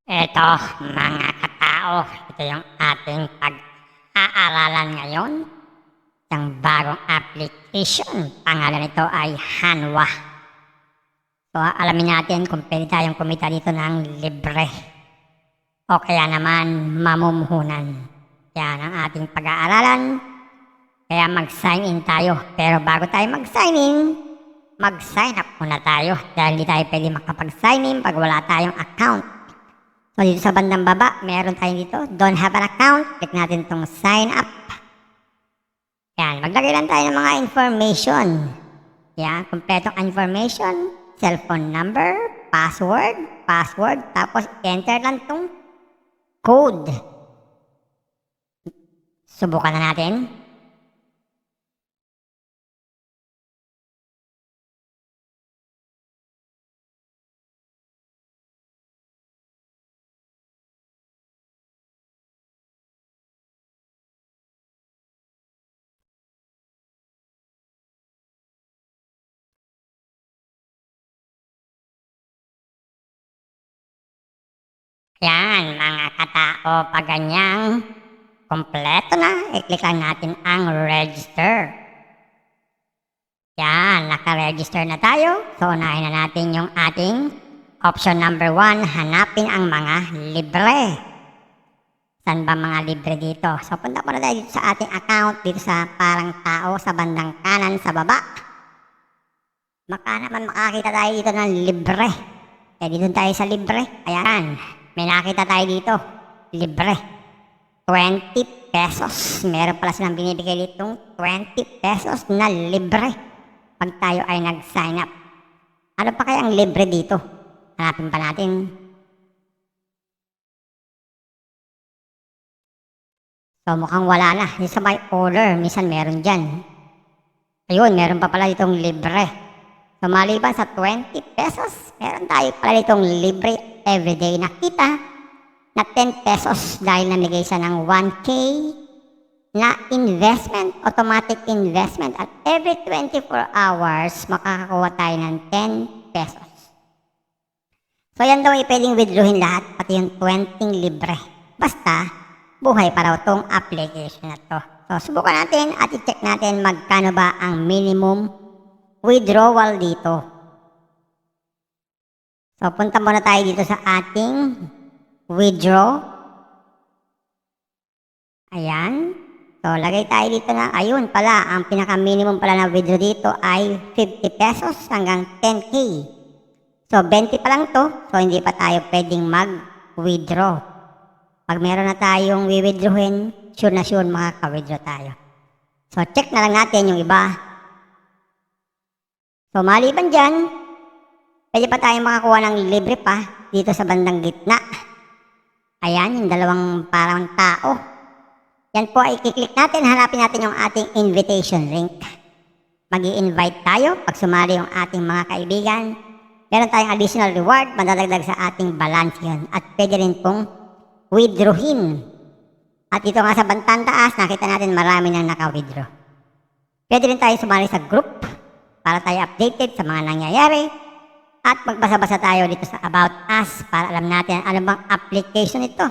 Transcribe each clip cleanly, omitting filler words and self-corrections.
Eto, mga katao, ito yung ating pag-aaralan ngayon. Isang bagong application. Pangalan nito ay Hanwha. So, alamin natin kung pwede tayong kumita dito ng libre. O kaya naman, mamumuhunan. Yan ang ating pag-aaralan. Kaya mag-sign in tayo. Pero bago tayo mag-sign in, mag-sign up muna tayo. Dahil hindi tayo pwede makapag-sign in pag wala tayong account. So, dito sa bandang baba, meron tayo dito, don't have an account. Click natin itong sign up. Yan, maglagay lang tayo ng mga information. Yan, kompletong information, cellphone number, password, tapos enter lang itong code. Subukan na natin. Yan, mga katao, pag ganyang kompleto na, i-click lang natin ang register. Yan, naka-register na tayo. So, unahin na natin yung ating option number 1, hanapin ang mga libre. Saan ba mga libre dito? So, punta muna tayo dito sa ating account, dito sa parang tao, sa bandang kanan, sa baba. Baka naman makakita tayo dito ng libre. Dito tayo sa libre. Ayan, may nakita tayo dito. Libre. 20 pesos. Meron pala silang binibigay ditong 20 pesos na libre pag tayo ay nag-sign up. Ano pa kaya ang libre dito? Hanapin pa natin. So mukhang wala na. Yung sa my order, minsan meron dyan. Ayun, meron pa pala ditong libre. So maliban sa 20 pesos, meron tayo pala ditong libre everyday na kita na 10 pesos dahil namigay siya ng 1K na investment, automatic investment, at every 24 hours makakakuha tayo ng 10 pesos. So yan daw ay pwedeng withdrawin lahat, pati yung 20 libre. Basta, buhay pa raw tong application na to. So subukan natin at i-check natin magkano ba ang minimum withdrawal dito. So punta muna tayo dito sa ating withdraw. Ayan. So, lagay tayo dito na, ayun pala, ang pinaka-minimum pala na withdraw dito ay 50 pesos hanggang 10K. So, 20 pa lang to, so hindi pa tayo pwedeng mag-withdraw. Pag meron na tayong withdrawin, sure na sure makaka-withdraw tayo. So, check na lang natin yung iba. So, maliban dyan, pwede pa tayong makakuha ng libre pa dito sa bandang gitna. Ayan, yung dalawang parang tao. Yan po ay i-click natin, hanapin natin yung ating invitation link. Mag-i-invite tayo pag sumali yung ating mga kaibigan. Meron tayong additional reward, madadagdag sa ating balance yun. At pwede rin pong withdrawin. At dito nga sa bantang taas, nakita natin marami nang naka-withdraw. Pwede rin tayo sumali sa group para tayo updated sa mga nangyayari. At magbasa-basa tayo dito sa About Us para alam natin ano bang application ito.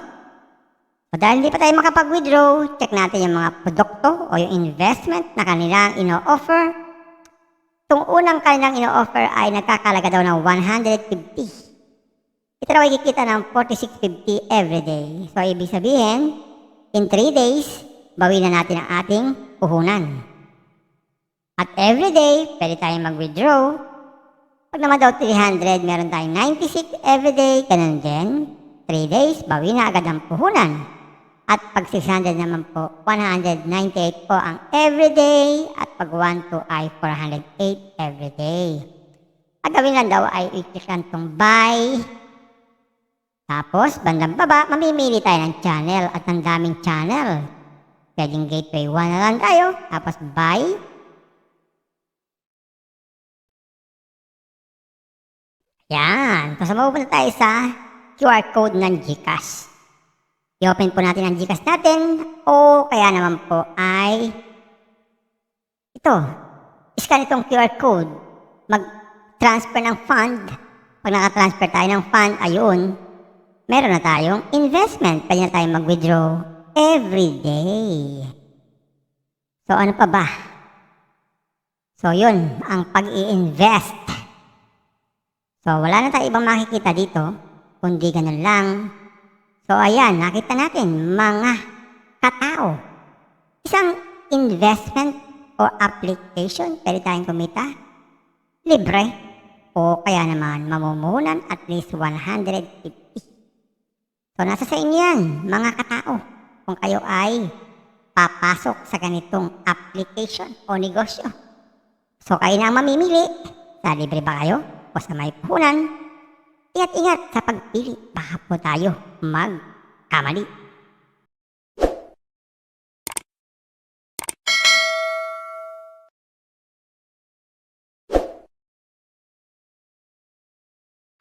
So, dahil hindi pa tayo makapag-withdraw, check natin yung mga produkto o yung investment na kanilang ino-offer. Itong unang kanilang ino-offer ay nagkakalaga daw ng 150. Ito daw ay kikita ng 46.50 everyday. So, ibig sabihin, in 3 days, bawin na natin ang ating puhunan. At everyday, pwede tayong mag-withdraw. Pag naman daw 300, meron tayong 96 everyday, ganun din. 3 days, bawin na agad ang puhunan. At pag 600 naman po, 198 po ang everyday. At pag 1,2 ay 408 everyday. Ang gawin lang daw ay i-click lang itong buy. Tapos, bandang baba, mamimili tayo ng channel. At ang daming channel. Pwedeng gateway 1 na lang tayo. Tapos buy. Yan. Tapos mapupunta tayo sa QR code ng GCash. I-open po natin ang GCash natin o kaya naman po ay ito. Scan itong QR code. Mag-transfer ng fund. Pag naka-transfer tayo ng fund, ayun. meron na tayong investment. Pwede na tayong mag-withdraw every day. So ano pa ba? So yun, ang pag-i-invest. So wala na tayong ibang makikita dito, kundi ganun lang. So ayan, nakita natin mga katao. Isang investment o application, pwede tayong kumita. Libre. O kaya naman mamumuhunan at least 150. So nasa sa inyo yan, mga katao. Kung kayo ay papasok sa ganitong application o negosyo. So kayo na ang mamimili. Sa libre ba kayo o sa may puhunan? Ingat-ingat sa pagpili. Baka po tayo magkamali.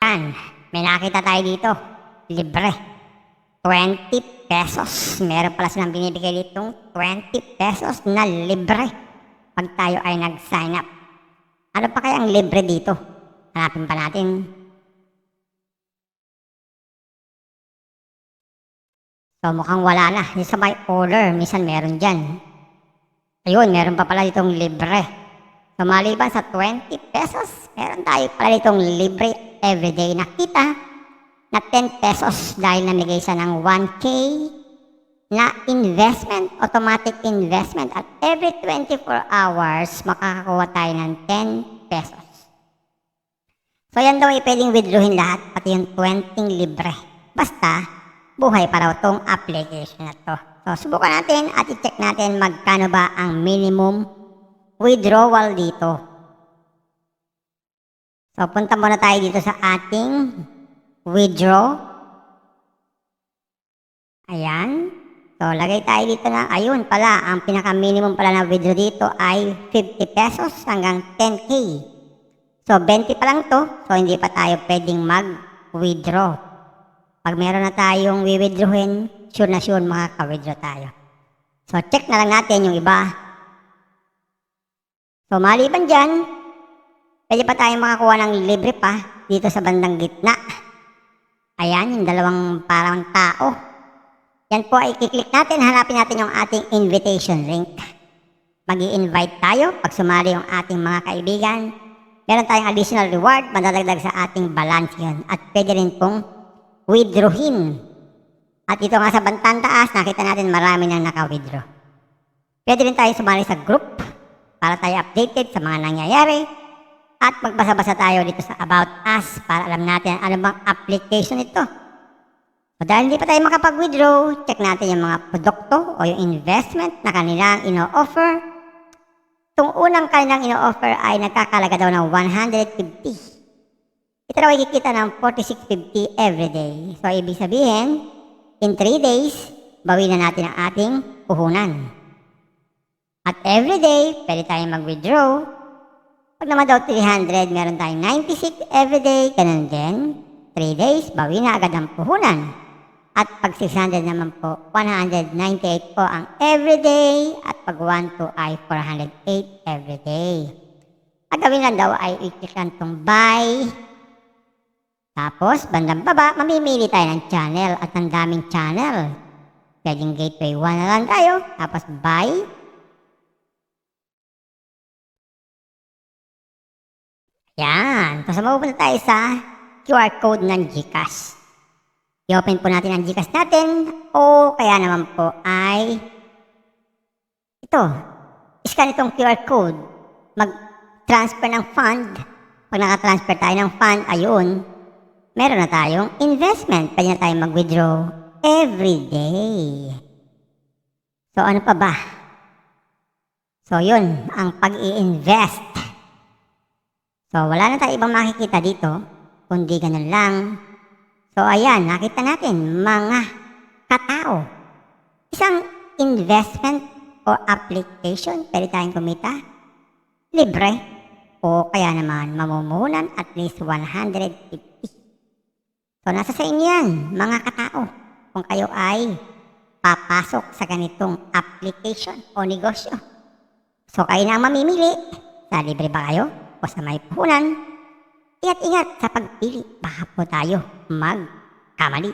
Yan, may nakita tayo dito. Libre. 20 pesos. Meron pala silang binibigay ditong 20 pesos na libre pag tayo ay nag-sign up. Ano pa kaya ang libre dito? Hanapin pa natin. So mukhang wala na. Yung sa my order, minsan meron dyan. Ayun, meron pa pala ditong libre. So maliban sa 20 pesos, meron tayo pala ditong libre everyday na kita na 10 pesos dahil namigay siya ng 1K na investment, automatic investment at every 24 hours makakakuha tayo ng 10 pesos. So yan daw ay pwedeng withdrawin lahat, pati yung 20 libre. Basta, buhay pa raw tong application na to. So subukan natin at i-check natin magkano ba ang minimum withdrawal dito. So punta muna tayo dito sa ating withdraw. Ayan. So, lagay tayo dito na, ayun pala, ang pinaka-minimum pala na withdraw dito ay 50 pesos hanggang 10K. So, 20 pa lang to. So, hindi pa tayo pwedeng mag-withdraw. Pag meron na tayong withdrawin, sure na sure makaka-withdraw tayo. So, check na lang natin yung iba. So, maliban dyan, pwede pa tayong makakuha ng libre pa dito sa bandang gitna. Ayan, yung dalawang parang tao. Yan po ay kiklik natin, hanapin natin yung ating invitation link. Mag-i-invite tayo pag sumali yung ating mga kaibigan. Meron tayong additional reward, madadagdag sa ating balance yun. At pwede rin pong withdrawin. At dito nga sa bantang taas, nakita natin marami nang naka-withdraw. Pwede rin tayo sumali sa group para tayo updated sa mga nangyayari. At magbasa-basa tayo dito sa About Us para alam natin ano bang application ito. So dahil hindi pa tayo makapag-withdraw, check natin yung mga produkto o yung investment na kanilang ino-offer. Itong unang kanilang ino-offer ay nagkakalaga daw ng 150. Ito raw ay kikita ng 46.50 everyday. So ibig sabihin, in 3 days, bawin na natin ang ating puhunan. At everyday, pwede tayong mag-withdraw. Pag naman daw 300, meron tayong 96 everyday, ganun din. 3 days, bawi na agad ang puhunan. At pag 600 naman po, 198 po ang everyday. At pag 1-2 ay 408 everyday. Ang gawin lang daw ay i-click lang itong buy. Tapos, bandang baba, mamimili tayo ng channel. At ang daming channel. Pwedeng gateway 1 na lang tayo. Tapos buy. Yan. So, mapupunta tayo sa QR code ng GCash. I-open po natin ang GCash natin o kaya naman po ay ito. Scan itong QR code. Mag-transfer ng fund. Pag naka-transfer tayo ng fund, ayun, meron na tayong investment. Pwede na tayong mag-withdraw every day. So, ano pa ba? So, yun, ang pag-i-invest. So, wala na tayo ibang makikita dito, kundi ganun lang. So, ayan, nakita natin, mga katao. Isang investment o application, pwede tayong kumita. Libre. O kaya naman, mamumuhunan at least 150. So, nasa sa inyo yan, mga katao. Kung kayo ay papasok sa ganitong application o negosyo. So, kayo na ang mamimili. Sa libre ba kayo? O sa may puhunan, ingat-ingat sa pagpili, baka po tayo magkamali.